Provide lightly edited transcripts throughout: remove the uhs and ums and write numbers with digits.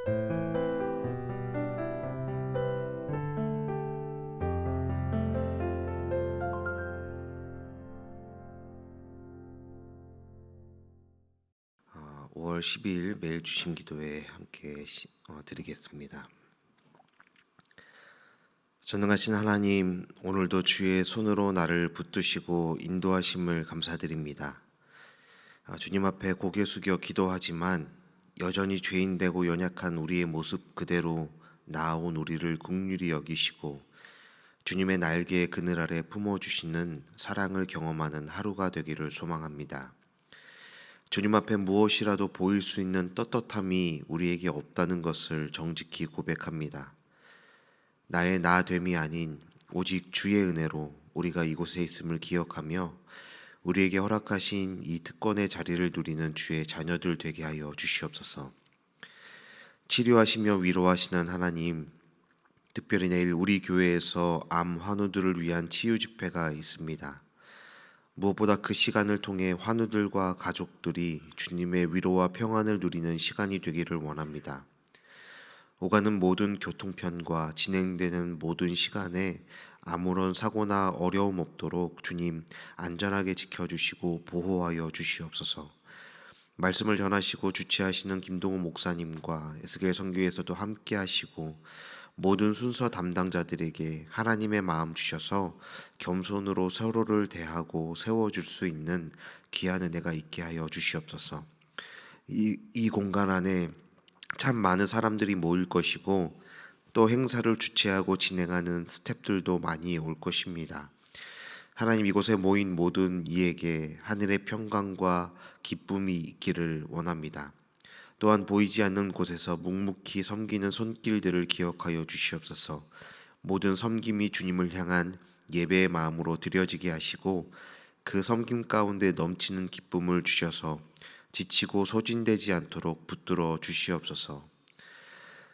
5월 12일 매일 주심 기도회 함께 드리겠습니다. 전능하신 하나님, 오늘도 주의 손으로 나를 붙드시고 인도하심을 감사드립니다. 주님 앞에 고개 숙여 기도하지만 여전히 죄인되고 연약한 우리의 모습 그대로 나아온 우리를 긍휼히 여기시고 주님의 날개의 그늘 아래 품어주시는 사랑을 경험하는 하루가 되기를 소망합니다. 주님 앞에 무엇이라도 보일 수 있는 떳떳함이 우리에게 없다는 것을 정직히 고백합니다. 나의 나됨이 아닌 오직 주의 은혜로 우리가 이곳에 있음을 기억하며 우리에게 허락하신 이 특권의 자리를 누리는 주의 자녀들 되게 하여 주시옵소서. 치료하시며 위로하시는 하나님, 특별히 내일 우리 교회에서 암 환우들을 위한 치유 집회가 있습니다. 무엇보다 그 시간을 통해 환우들과 가족들이 주님의 위로와 평안을 누리는 시간이 되기를 원합니다. 오가는 모든 교통편과 진행되는 모든 시간에 아무런 사고나 어려움 없도록 주님 안전하게 지켜주시고 보호하여 주시옵소서. 말씀을 전하시고 주최하시는 김동우 목사님과 에스겔 선교에서도 함께 하시고 모든 순서 담당자들에게 하나님의 마음 주셔서 겸손으로 서로를 대하고 세워줄 수 있는 귀한 은혜가 있게 하여 주시옵소서. 이 공간 안에 참 많은 사람들이 모일 것이고 또 행사를 주최하고 진행하는 스태프들도 많이 올 것입니다. 하나님, 이곳에 모인 모든 이에게 하늘의 평강과 기쁨이 있기를 원합니다. 또한 보이지 않는 곳에서 묵묵히 섬기는 손길들을 기억하여 주시옵소서. 모든 섬김이 주님을 향한 예배의 마음으로 드려지게 하시고 그 섬김 가운데 넘치는 기쁨을 주셔서 지치고 소진되지 않도록 붙들어 주시옵소서.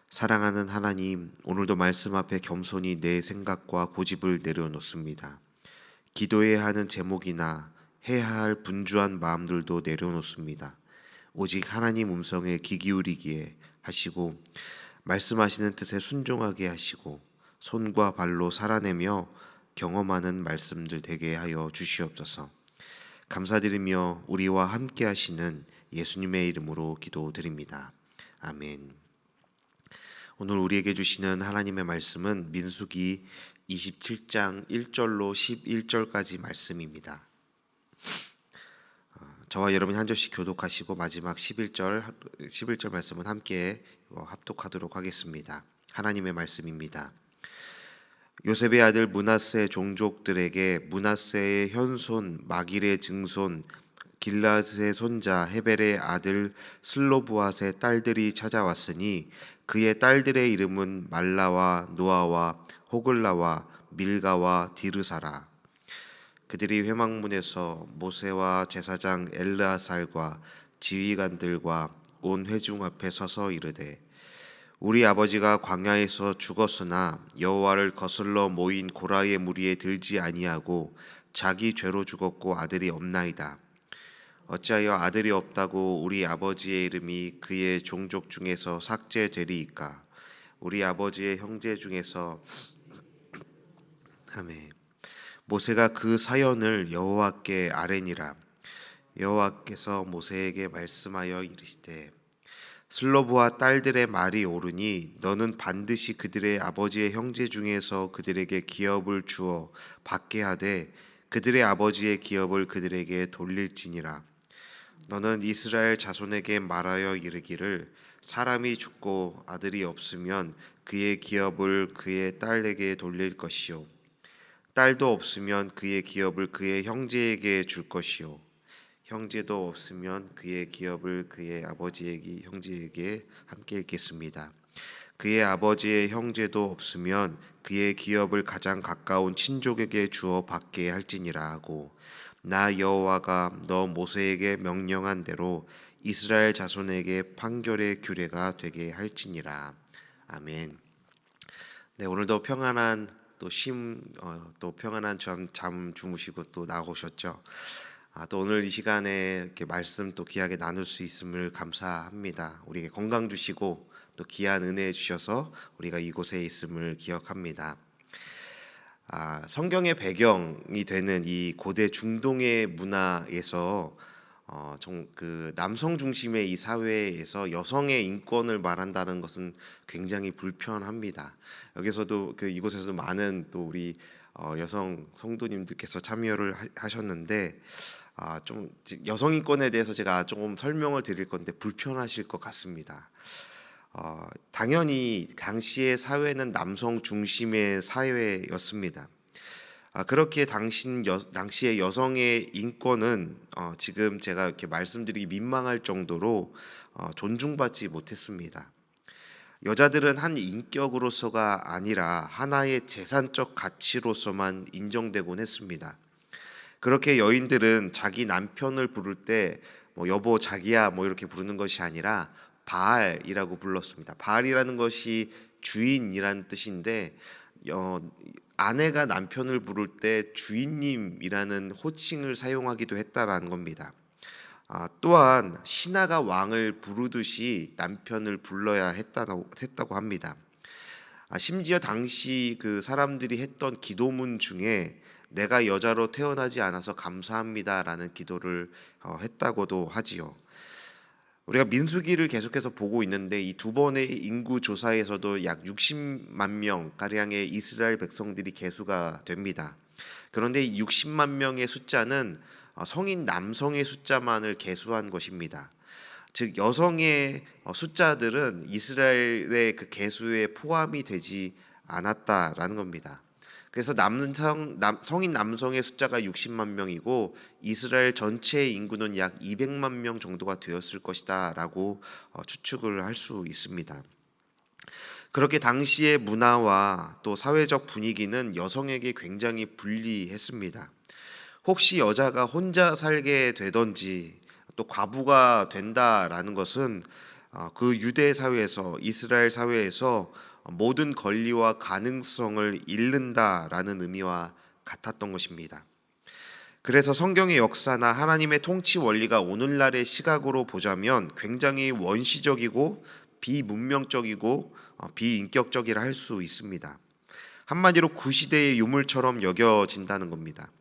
사랑하는 하나님, 오늘도 말씀 앞에 겸손히 내 생각과 고집을 내려놓습니다. 기도해야 하는 제목이나 해야 할 분주한 마음들도 내려놓습니다. 오직 하나님 음성에 귀 기울이기에 하시고 말씀하시는 뜻에 순종하게 하시고 손과 발로 살아내며 경험하는 말씀들 되게 하여 주시옵소서. 감사드리며 우리와 함께 하시는 예수님의 이름으로 기도드립니다. 아멘. 오늘 우리에게 주시는 하나님의 말씀은 민수기 27장 1절로 11절까지 말씀입니다. 저와 여러분이 한 절씩 교독하시고 마지막 11절 말씀은 함께 합독하도록 하겠습니다. 하나님의 말씀입니다. 요셉의 아들 므낫세 종족들에게 므낫세의 현손 마길의 증손 길앗의 손자 헤벨의 아들 슬로브앗의 딸들이 찾아왔으니 그의 딸들의 이름은 말라와 노아와 호글라와 밀가와 디르사라. 그들이 회막문에서 모세와 제사장 엘르아살과 지휘관들과 온 회중 앞에 서서 이르되 우리 아버지가 광야에서 죽었으나 여호와를 거슬러 모인 고라의 무리에 들지 아니하고 자기 죄로 죽었고 아들이 없나이다. 어찌하여 아들이 없다고 우리 아버지의 이름이 그의 종족 중에서 삭제되리이까? 우리 아버지의 형제 중에서 아멘. 모세가 그 사연을 여호와께 아뢰니라. 여호와께서 모세에게 말씀하여 이르시되 슬로브와 딸들의 말이 옳으니 너는 반드시 그들의 아버지의 형제 중에서 그들에게 기업을 주어 받게 하되 그들의 아버지의 기업을 그들에게 돌릴지니라. 너는 이스라엘 자손에게 말하여 이르기를 사람이 죽고 아들이 없으면 그의 기업을 그의 딸에게 돌릴 것이요 딸도 없으면 그의 기업을 그의 형제에게 줄 것이요 형제도 없으면 그의 기업을 그의 아버지에게 형제에게 함께 읽겠습니다. 그의 아버지의 형제도 없으면 그의 기업을 가장 가까운 친족에게 주어 받게 할지니라 하고 나 여호와가 너 모세에게 명령한 대로 이스라엘 자손에게 판결의 규례가 되게 할지니라. 아멘. 네, 오늘도 평안한 또 평안한 잠 주무시고 또 나오셨죠. 또 오늘 이 시간에 이렇게 말씀 또 귀하게 나눌 수 있음을 감사합니다. 우리에게 건강 주시고 또 귀한 은혜 주셔서 우리가 이곳에 있음을 기억합니다. 성경의 배경이 되는 이 고대 중동의 문화에서 그 남성 중심의 이 사회에서 여성의 인권을 말한다는 것은 굉장히 불편합니다. 여기서도 이곳에서도 많은 또 우리 여성 성도님들께서 참여를 하셨는데 좀 여성 인권에 대해서 제가 조금 설명을 드릴 건데 불편하실 것 같습니다. 당연히 당시의 사회는 남성 중심의 사회였습니다. 그렇게 당시의 여성의 인권은 지금 제가 이렇게 말씀드리기 민망할 정도로 존중받지 못했습니다. 여자들은 한 인격으로서가 아니라 하나의 재산적 가치로서만 인정되곤 했습니다. 그렇게 여인들은 자기 남편을 부를 때 여보 자기야 이렇게 부르는 것이 아니라 바알이라고 불렀습니다. 바알이라는 것이 주인이라는 뜻인데 아내가 남편을 부를 때 주인님이라는 호칭을 사용하기도 했다라는 겁니다. 또한 신하가 왕을 부르듯이 남편을 불러야 했다고 합니다. 심지어 당시 그 사람들이 했던 기도문 중에 내가 여자로 태어나지 않아서 감사합니다라는 기도를 했다고도 하지요. 우리가 민수기를 계속해서 보고 있는데 이 두 번의 인구 조사에서도 약 60만 명 가량의 이스라엘 백성들이 계수가 됩니다. 그런데 이 60만 명의 숫자는 성인 남성의 숫자만을 계수한 것입니다. 즉 여성의 숫자들은 이스라엘의 그 계수에 포함이 되지 않았다라는 겁니다. 그래서 성인 남성의 숫자가 60만 명이고 이스라엘 전체의 인구는 약 200만 명 정도가 되었을 것이다라고 추측을 할 수 있습니다. 그렇게 당시의 문화와 또 사회적 분위기는 여성에게 굉장히 불리했습니다. 혹시 여자가 혼자 살게 되든지 또 과부가 된다라는 것은 그 유대 사회에서 이스라엘 사회에서 모든 권리와 가능성을 잃는다라는 의미와 같았던 것입니다. 그래서 성경의 역사나 하나님의 통치 원리가 오늘날의 시각으로 보자면 굉장히 원시적이고 비문명적이고 비인격적이라 할 수 있습니다. 한마디로 구시대의 유물처럼 여겨진다는 겁니다.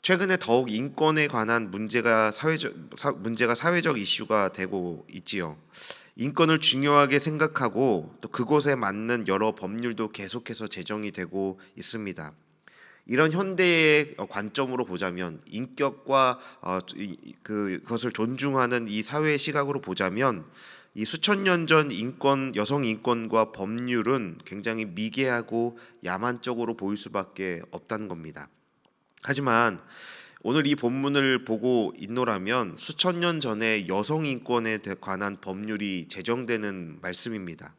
최근에 더욱 인권에 관한 문제가 사회적 이슈가 되고 있지요. 인권을 중요하게 생각하고 또 그곳에 맞는 여러 법률도 계속해서 제정이 되고 있습니다. 이런 현대의 관점으로 보자면 인격과 그것을 존중하는 이 사회의 시각으로 보자면 이 수천 년 전 여성 인권과 법률은 굉장히 미개하고 야만적으로 보일 수밖에 없다는 겁니다. 하지만 오늘 이 본문을 보고 있노라면 수천 년 전에 여성 인권에 관한 법률이 제정되는 말씀입니다.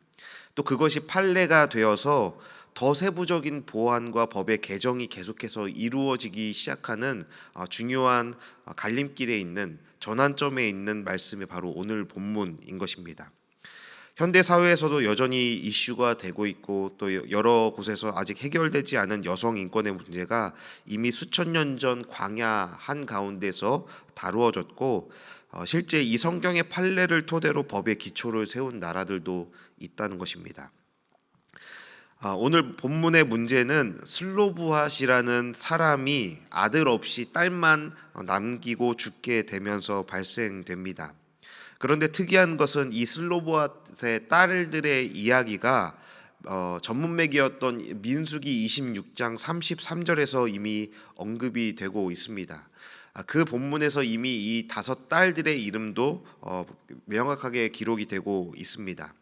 또 그것이 판례가 되어서 더 세부적인 보완과 법의 개정이 계속해서 이루어지기 시작하는 중요한 갈림길에 있는 전환점에 있는 말씀이 바로 오늘 본문인 것입니다. 현대 사회에서도 여전히 이슈가 되고 있고 또 여러 곳에서 아직 해결되지 않은 여성 인권의 문제가 이미 수천 년 전 광야 한 가운데서 다루어졌고 실제 이 성경의 판례를 토대로 법의 기초를 세운 나라들도 있다는 것입니다. 오늘 본문의 문제는 슬로브핫이라는 사람이 아들 없이 딸만 남기고 죽게 되면서 발생됩니다. 그런데 특이한 것은 이 슬로브핫의 딸들의 이야기가 전문맥이었던 민수기 26장 33절에서 이미 언급이 되고 있습니다. 그 본문에서 이미 이 5 딸들의 이름도 명확하게 기록이 되고 있습니다.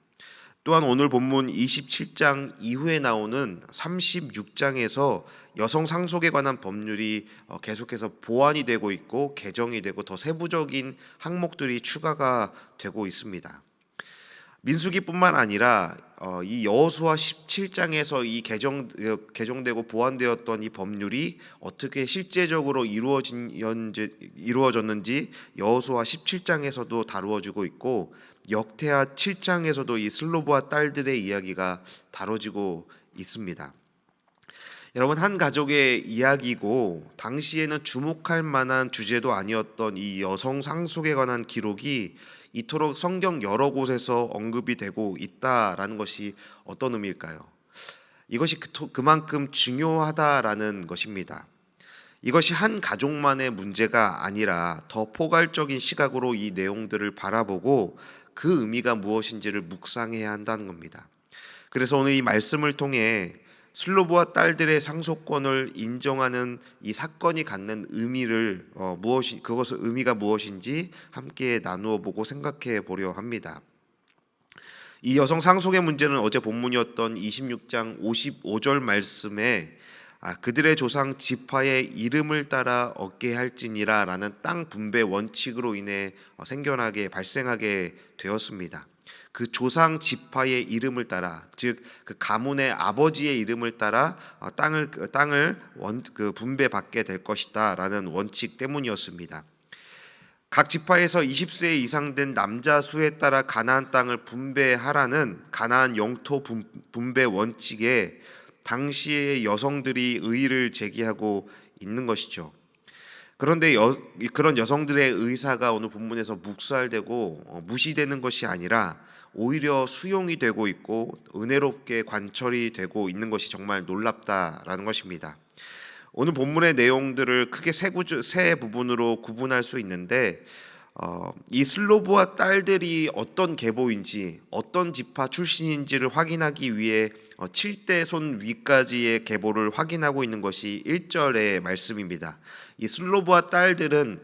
또한 오늘 본문 27장 이후에 나오는 36장에서 여성 상속에 관한 법률이 계속해서 보완이 되고 있고 개정이 되고 더 세부적인 항목들이 추가가 되고 있습니다. 민수기뿐만 아니라 이 여호수아 17장에서 이 개정되고 보완되었던 이 법률이 어떻게 실제적으로 이루어졌는지 여호수아 17장에서도 다루어지고 있고 역대하 7장에서도 이 슬로브와 딸들의 이야기가 다뤄지고 있습니다. 여러분, 한 가족의 이야기고 당시에는 주목할 만한 주제도 아니었던 이 여성 상속에 관한 기록이 이토록 성경 여러 곳에서 언급이 되고 있다라는 것이 어떤 의미일까요? 이것이 그만큼 중요하다라는 것입니다. 이것이 한 가족만의 문제가 아니라 더 포괄적인 시각으로 이 내용들을 바라보고 그 의미가 무엇인지를 묵상해야 한다는 겁니다. 그래서 오늘 이 말씀을 통해 슬로브와 딸들의 상속권을 인정하는 이 사건이 갖는 의미를 그것의 의미가 무엇인지 함께 나누어 보고 생각해 보려 합니다. 이 여성 상속의 문제는 어제 본문이었던 26장 55절 말씀에 그들의 조상 지파의 이름을 따라 얻게 할지니라 라는 땅 분배 원칙으로 인해 발생하게 되었습니다. 그 조상 지파의 이름을 따라, 즉 그 가문의 아버지의 이름을 따라 땅을 분배받게 될 것이다라는 원칙 때문이었습니다. 각 지파에서 20세 이상 된 남자 수에 따라 가나안 땅을 분배하라는 가나안 영토 분배 원칙에 당시의 여성들이 의의를 제기하고 있는 것이죠. 그런데 그런 여성들의 의사가 오늘 본문에서 묵살되고 무시되는 것이 아니라 오히려 수용이 되고 있고 은혜롭게 관철이 되고 있는 것이 정말 놀랍다라는 것입니다. 오늘 본문의 내용들을 크게 세 부분으로 구분할 수 있는데 이 슬로브와 딸들이 어떤 계보인지 어떤 지파 출신인지를 확인하기 위해 7대 손 위까지의 계보를 확인하고 있는 것이 1절의 말씀입니다. 이 슬로브와 딸들은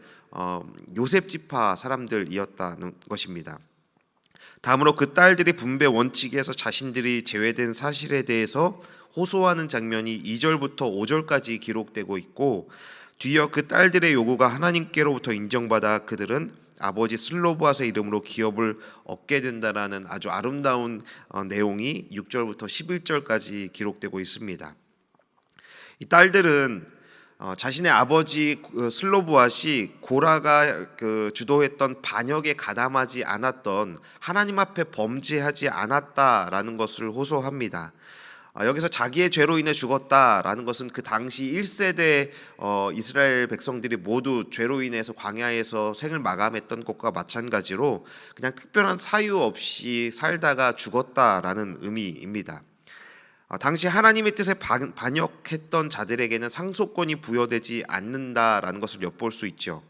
요셉 지파 사람들이었다는 것입니다. 다음으로 그 딸들이 분배 원칙에서 자신들이 제외된 사실에 대해서 호소하는 장면이 2절부터 5절까지 기록되고 있고, 뒤이어 그 딸들의 요구가 하나님께로부터 인정받아 그들은 아버지 슬로브앗의 이름으로 기업을 얻게 된다라는 아주 아름다운 내용이 6절부터 11절까지 기록되고 있습니다. 이 딸들은 자신의 아버지 슬로브앗이 고라가 주도했던 반역에 가담하지 않았던, 하나님 앞에 범죄하지 않았다라는 것을 호소합니다. 여기서 자기의 죄로 인해 죽었다라는 것은 그 당시 1세대 이스라엘 백성들이 모두 죄로 인해서 광야에서 생을 마감했던 것과 마찬가지로 그냥 특별한 사유 없이 살다가 죽었다라는 의미입니다. 당시 하나님의 뜻에 반역했던 자들에게는 상속권이 부여되지 않는다라는 것을 엿볼 수 있죠.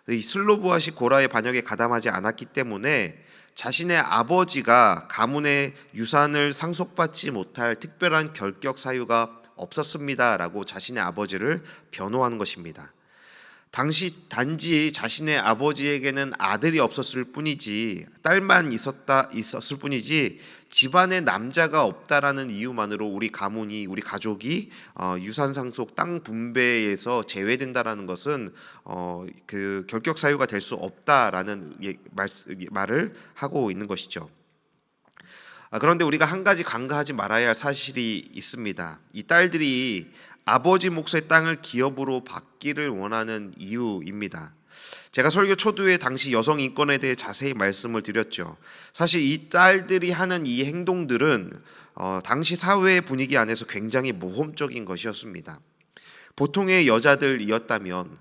이 슬로브앗이 고라의 반역에 가담하지 않았기 때문에 자신의 아버지가 가문의 유산을 상속받지 못할 특별한 결격 사유가 없었습니다라고 자신의 아버지를 변호하는 것입니다. 당시 단지 자신의 아버지에게는 아들이 없었을 뿐이지, 딸만 있었을 뿐이지 집안에 남자가 없다라는 이유만으로 우리 가족이 유산 상속 땅 분배에서 제외된다라는 것은 그 결격 사유가 될 수 없다라는 말을 하고 있는 것이죠. 그런데 우리가 한 가지 간과하지 말아야 할 사실이 있습니다. 이 딸들이 아버지 몫의 땅을 기업으로 받기를 원하는 이유입니다. 제가 설교 초두에 당시 여성 인권에 대해 자세히 말씀을 드렸죠. 사실 이 딸들이 하는 이 행동들은 당시 사회의 분위기 안에서 굉장히 모험적인 것이었습니다. 보통의 여자들이었다면,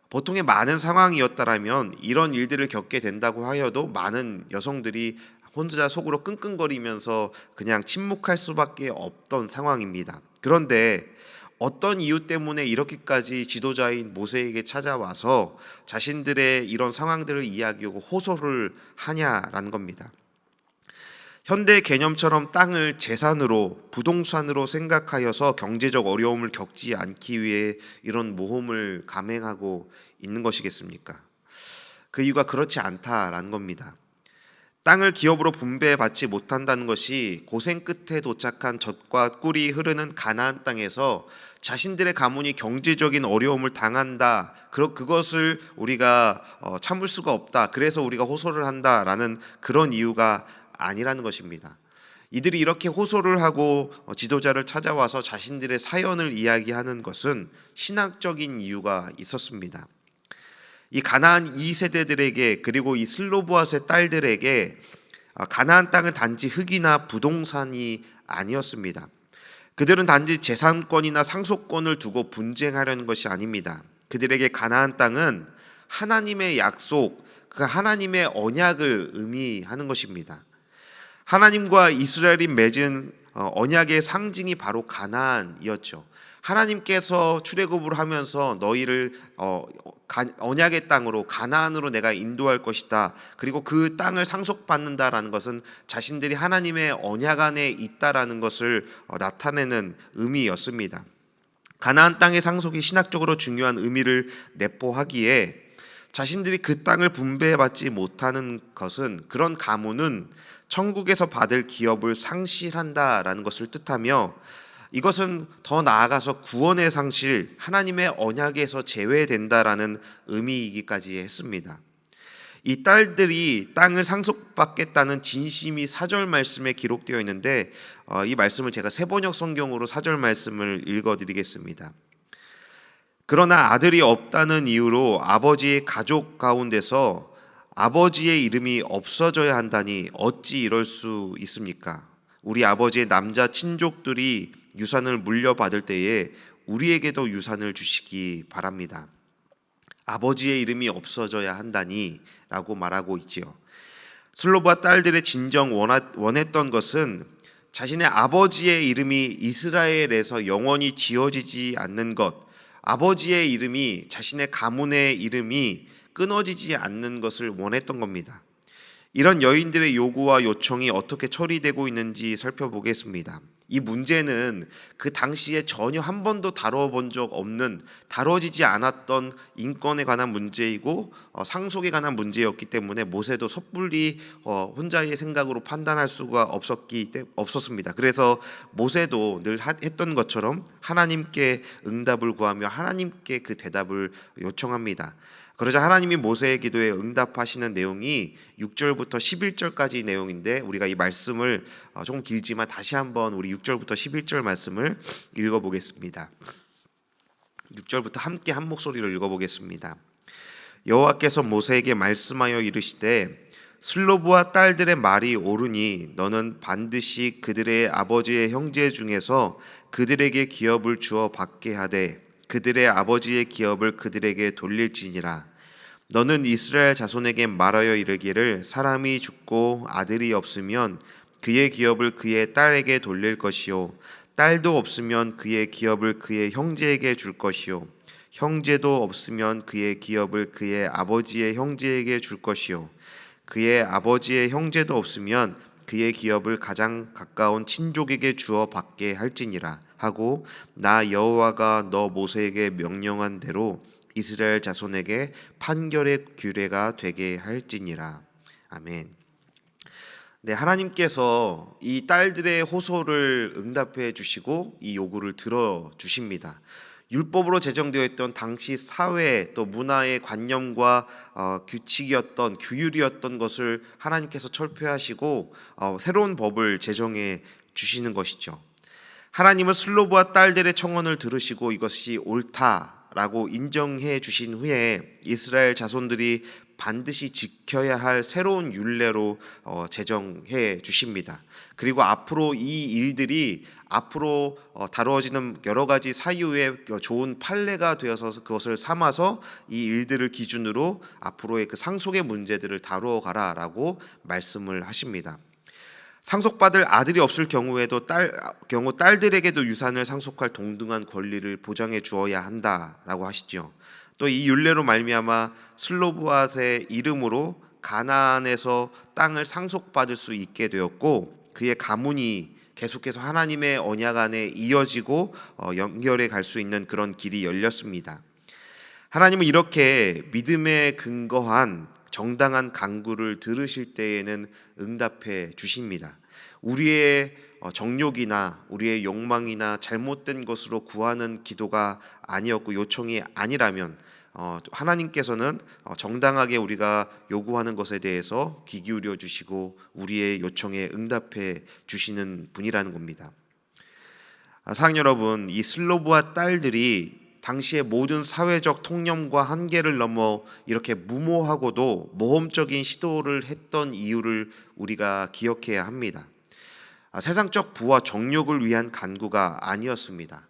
보통의 많은 상황이었다라면 이런 일들을 겪게 된다고 하여도 많은 여성들이 혼자 속으로 끙끙거리면서 그냥 침묵할 수밖에 없던 상황입니다. 그런데 어떤 이유 때문에 이렇게까지 지도자인 모세에게 찾아와서 자신들의 이런 상황들을 이야기하고 호소를 하냐라는 겁니다. 현대 개념처럼 땅을 재산으로, 부동산으로 생각하여서 경제적 어려움을 겪지 않기 위해 이런 모험을 감행하고 있는 것이겠습니까? 그 이유가 그렇지 않다라는 겁니다. 땅을 기업으로 분배받지 못한다는 것이 고생 끝에 도착한 젖과 꿀이 흐르는 가나안 땅에서 자신들의 가문이 경제적인 어려움을 당한다, 그것을 우리가 참을 수가 없다, 그래서 우리가 호소를 한다라는 그런 이유가 아니라는 것입니다. 이들이 이렇게 호소를 하고 지도자를 찾아와서 자신들의 사연을 이야기하는 것은 신학적인 이유가 있었습니다. 이 가나안 2세대들에게, 그리고 이 슬로브앗의 딸들에게 가나안 땅은 단지 흙이나 부동산이 아니었습니다. 그들은 단지 재산권이나 상속권을 두고 분쟁하려는 것이 아닙니다. 그들에게 가나안 땅은 하나님의 약속, 그 하나님의 언약을 의미하는 것입니다. 하나님과 이스라엘이 맺은 언약의 상징이 바로 가나안이었죠. 하나님께서 출애굽을 하면서 너희를 언약의 땅으로 가나안으로 내가 인도할 것이다. 그리고 그 땅을 상속받는다라는 것은 자신들이 하나님의 언약 안에 있다라는 것을 나타내는 의미였습니다. 가나안 땅의 상속이 신학적으로 중요한 의미를 내포하기에 자신들이 그 땅을 분배받지 못하는 것은, 그런 가문은 천국에서 받을 기업을 상실한다라는 것을 뜻하며, 이것은 더 나아가서 구원의 상실, 하나님의 언약에서 제외된다라는 의미이기까지 했습니다. 이 딸들이 땅을 상속받겠다는 진심이 사절 말씀에 기록되어 있는데, 이 말씀을 제가 세번역 성경으로 사절 말씀을 읽어드리겠습니다. 그러나 아들이 없다는 이유로 아버지의 가족 가운데서 아버지의 이름이 없어져야 한다니 어찌 이럴 수 있습니까? 우리 아버지의 남자 친족들이 유산을 물려받을 때에 우리에게도 유산을 주시기 바랍니다. 아버지의 이름이 없어져야 한다니 라고 말하고 있지요. 슬로브와 딸들의 진정 원했던 것은 자신의 아버지의 이름이 이스라엘에서 영원히 지어지지 않는 것, 아버지의 이름이, 자신의 가문의 이름이 끊어지지 않는 것을 원했던 겁니다. 이런 여인들의 요구와 요청이 어떻게 처리되고 있는지 살펴보겠습니다. 이 문제는 그 당시에 전혀 한 번도 다뤄본 적 없는, 다뤄지지 않았던 인권에 관한 문제이고 상속에 관한 문제였기 때문에 모세도 섣불리 혼자의 생각으로 판단할 수가 없었습니다. 그래서 모세도 늘 했던 것처럼 하나님께 응답을 구하며 하나님께 그 대답을 요청합니다. 그러자 하나님이 모세의 기도에 응답하시는 내용이 6절부터 11절까지 내용인데, 우리가 이 말씀을 조금 길지만 다시 한번 우리 6절부터 11절 말씀을 읽어보겠습니다. 6절부터 함께 한 목소리로 읽어보겠습니다. 여호와께서 모세에게 말씀하여 이르시되 슬로브와 딸들의 말이 옳으니 너는 반드시 그들의 아버지의 형제 중에서 그들에게 기업을 주어 받게 하되 그들의 아버지의 기업을 그들에게 돌릴지니라. 너는 이스라엘 자손에게 말하여 이르기를 사람이 죽고 아들이 없으면 그의 기업을 그의 딸에게 돌릴 것이요 딸도 없으면 그의 기업을 그의 형제에게 줄 것이요 형제도 없으면 그의 기업을 그의 아버지의 형제에게 줄 것이요 그의 아버지의 형제도 없으면 그의 기업을 가장 가까운 친족에게 주어 받게 할지니라 하고 나 여호와가 너 모세에게 명령한 대로 이스라엘 자손에게 판결의 규례가 되게 할지니라. 아멘. 네, 하나님께서 이 딸들의 호소를 응답해 주시고 이 요구를 들어 주십니다. 율법으로 제정되어 있던 당시 사회 또 문화의 관념과 규칙이었던, 규율이었던 것을 하나님께서 철폐하시고 새로운 법을 제정해 주시는 것이죠. 하나님은 슬로브와 딸들의 청원을 들으시고 이것이 옳다라고 인정해 주신 후에 이스라엘 자손들이 반드시 지켜야 할 새로운 율례로 제정해 주십니다. 그리고 앞으로 이 일들이 앞으로 다루어지는 여러 가지 사유의 좋은 판례가 되어서 그것을 삼아서 이 일들을 기준으로 앞으로의 그 상속의 문제들을 다루어 가라라고 말씀을 하십니다. 상속받을 아들이 없을 경우에도 딸들에게도 유산을 상속할 동등한 권리를 보장해 주어야 한다라고 하시죠. 또 이 율례로 말미암아 슬로브앗의 이름으로 가나안에서 땅을 상속받을 수 있게 되었고 그의 가문이 계속해서 하나님의 언약 안에 이어지고 연결해 갈 수 있는 그런 길이 열렸습니다. 하나님은 이렇게 믿음에 근거한 정당한 간구를 들으실 때에는 응답해 주십니다. 우리의 정욕이나 우리의 욕망이나 잘못된 것으로 구하는 기도가 아니었고 요청이 아니라면 하나님께서는 정당하게 우리가 요구하는 것에 대해서 귀 기울여 주시고 우리의 요청에 응답해 주시는 분이라는 겁니다. 사랑 여러분, 이 슬로브와 딸들이 당시의 모든 사회적 통념과 한계를 넘어 이렇게 무모하고도 모험적인 시도를 했던 이유를 우리가 기억해야 합니다. 세상적 부와 정욕을 위한 간구가 아니었습니다.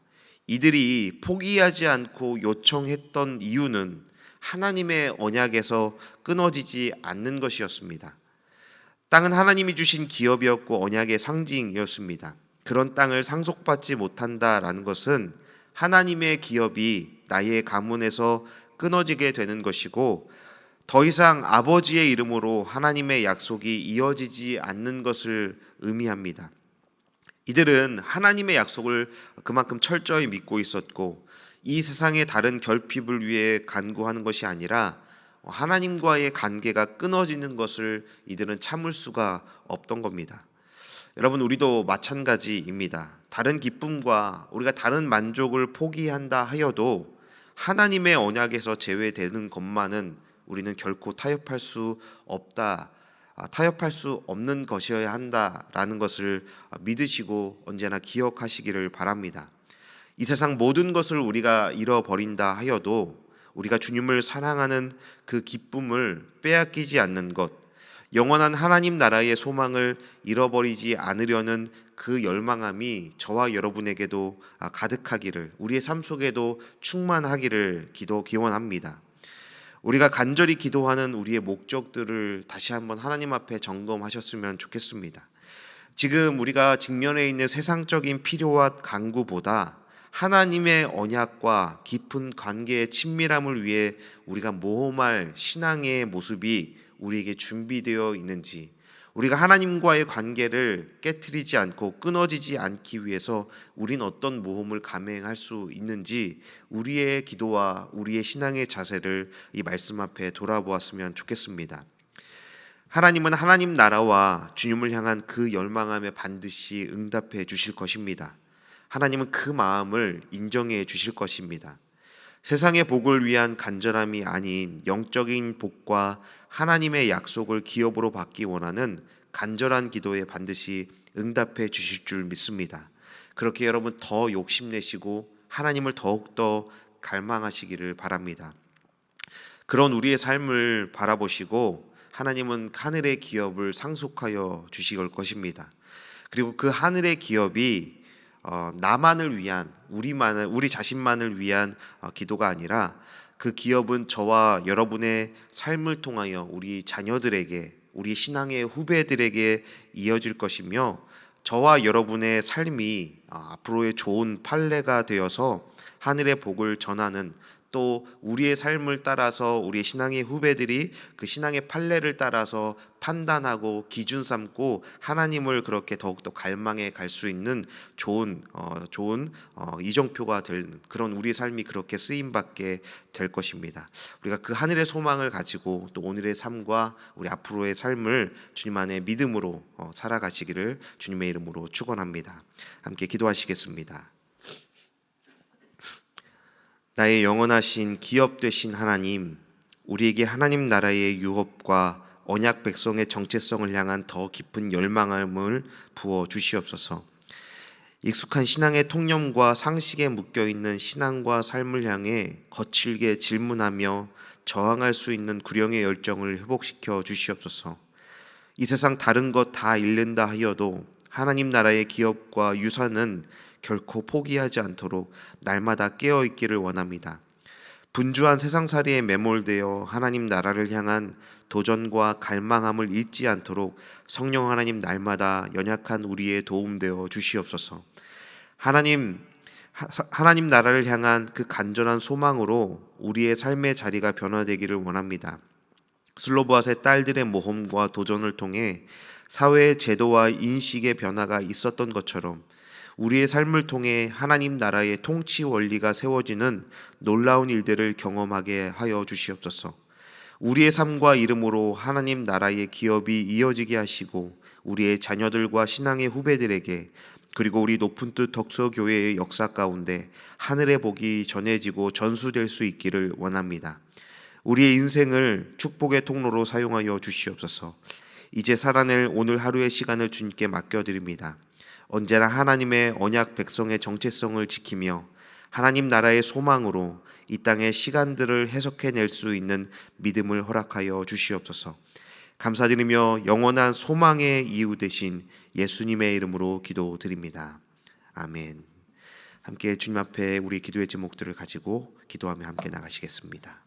이들이 포기하지 않고 요청했던 이유는 하나님의 언약에서 끊어지지 않는 것이었습니다. 땅은 하나님이 주신 기업이었고 언약의 상징이었습니다. 그런 땅을 상속받지 못한다라는 것은 하나님의 기업이 나의 가문에서 끊어지게 되는 것이고, 더 이상 아버지의 이름으로 하나님의 약속이 이어지지 않는 것을 의미합니다. 이들은 하나님의 약속을 그만큼 철저히 믿고 있었고, 이 세상의 다른 결핍을 위해 간구하는 것이 아니라 하나님과의 관계가 끊어지는 것을 이들은 참을 수가 없던 겁니다. 여러분, 우리도 마찬가지입니다. 다른 기쁨과 우리가 다른 만족을 포기한다 하여도 하나님의 언약에서 제외되는 것만은 우리는 결코 타협할 수 없다, 타협할 수 없는 것이어야 한다라는 것을 믿으시고 언제나 기억하시기를 바랍니다. 이 세상 모든 것을 우리가 잃어버린다 하여도 우리가 주님을 사랑하는 그 기쁨을 빼앗기지 않는 것, 영원한 하나님 나라의 소망을 잃어버리지 않으려는 그 열망함이 저와 여러분에게도 가득하기를, 우리의 삶 속에도 충만하기를 기원합니다. 우리가 간절히 기도하는 우리의 목적들을 다시 한번 하나님 앞에 점검하셨으면 좋겠습니다. 지금 우리가 직면해 있는 세상적인 필요와 간구보다 하나님의 언약과 깊은 관계의 친밀함을 위해 우리가 모험할 신앙의 모습이 우리에게 준비되어 있는지, 우리가 하나님과의 관계를 깨트리지 않고 끊어지지 않기 위해서 우리는 어떤 모험을 감행할 수 있는지, 우리의 기도와 우리의 신앙의 자세를 이 말씀 앞에 돌아보았으면 좋겠습니다. 하나님은 하나님 나라와 주님을 향한 그 열망함에 반드시 응답해 주실 것입니다. 하나님은 그 마음을 인정해 주실 것입니다. 세상의 복을 위한 간절함이 아닌 영적인 복과 하나님의 약속을 기업으로 받기 원하는 간절한 기도에 반드시 응답해 주실 줄 믿습니다. 그렇게 여러분 더 욕심내시고 하나님을 더욱더 갈망하시기를 바랍니다. 그런 우리의 삶을 바라보시고 하나님은 하늘의 기업을 상속하여 주실 것입니다. 그리고 그 하늘의 기업이 나만을 위한, 우리 자신만을 위한 기도가 아니라 그 기업은 저와 여러분의 삶을 통하여 우리 자녀들에게, 우리 신앙의 후배들에게 이어질 것이며, 저와 여러분의 삶이 앞으로의 좋은 판례가 되어서 하늘의 복을 전하는, 또 우리의 삶을 따라서 우리의 신앙의 후배들이 그 신앙의 판례를 따라서 판단하고 기준 삼고 하나님을 그렇게 더욱더 갈망해 갈 수 있는 좋은 이정표가 될 그런 우리의 삶이 그렇게 쓰임받게 될 것입니다. 우리가 그 하늘의 소망을 가지고 또 오늘의 삶과 우리 앞으로의 삶을 주님 안에 믿음으로 살아가시기를 주님의 이름으로 축원합니다. 함께 기도하시겠습니다. 나의 영원하신 기업 되신 하나님, 우리에게 하나님 나라의 유업과 언약 백성의 정체성을 향한 더 깊은 열망함을 부어 주시옵소서. 익숙한 신앙의 통념과 상식에 묶여있는 신앙과 삶을 향해 거칠게 질문하며 저항할 수 있는 구령의 열정을 회복시켜 주시옵소서. 이 세상 다른 것 다 잃는다 하여도 하나님 나라의 기업과 유산은 결코 포기하지 않도록 날마다 깨어있기를 원합니다. 분주한 세상살이에 매몰되어 하나님 나라를 향한 도전과 갈망함을 잃지 않도록 성령 하나님 날마다 연약한 우리의 도움되어 주시옵소서. 하나님 나라를 향한 그 간절한 소망으로 우리의 삶의 자리가 변화되기를 원합니다. 슬로보아스의 딸들의 모험과 도전을 통해 사회의 제도와 인식의 변화가 있었던 것처럼 우리의 삶을 통해 하나님 나라의 통치 원리가 세워지는 놀라운 일들을 경험하게 하여 주시옵소서. 우리의 삶과 이름으로 하나님 나라의 기업이 이어지게 하시고 우리의 자녀들과 신앙의 후배들에게, 그리고 우리 높은 뜻 덕서교회의 역사 가운데 하늘의 복이 전해지고 전수될 수 있기를 원합니다. 우리의 인생을 축복의 통로로 사용하여 주시옵소서. 이제 살아낼 오늘 하루의 시간을 주님께 맡겨드립니다. 언제나 하나님의 언약 백성의 정체성을 지키며 하나님 나라의 소망으로 이 땅의 시간들을 해석해낼 수 있는 믿음을 허락하여 주시옵소서. 감사드리며 영원한 소망의 이유 되신 예수님의 이름으로 기도드립니다. 아멘. 함께 주님 앞에 우리 기도의 제목들을 가지고 기도하며 함께 나가시겠습니다.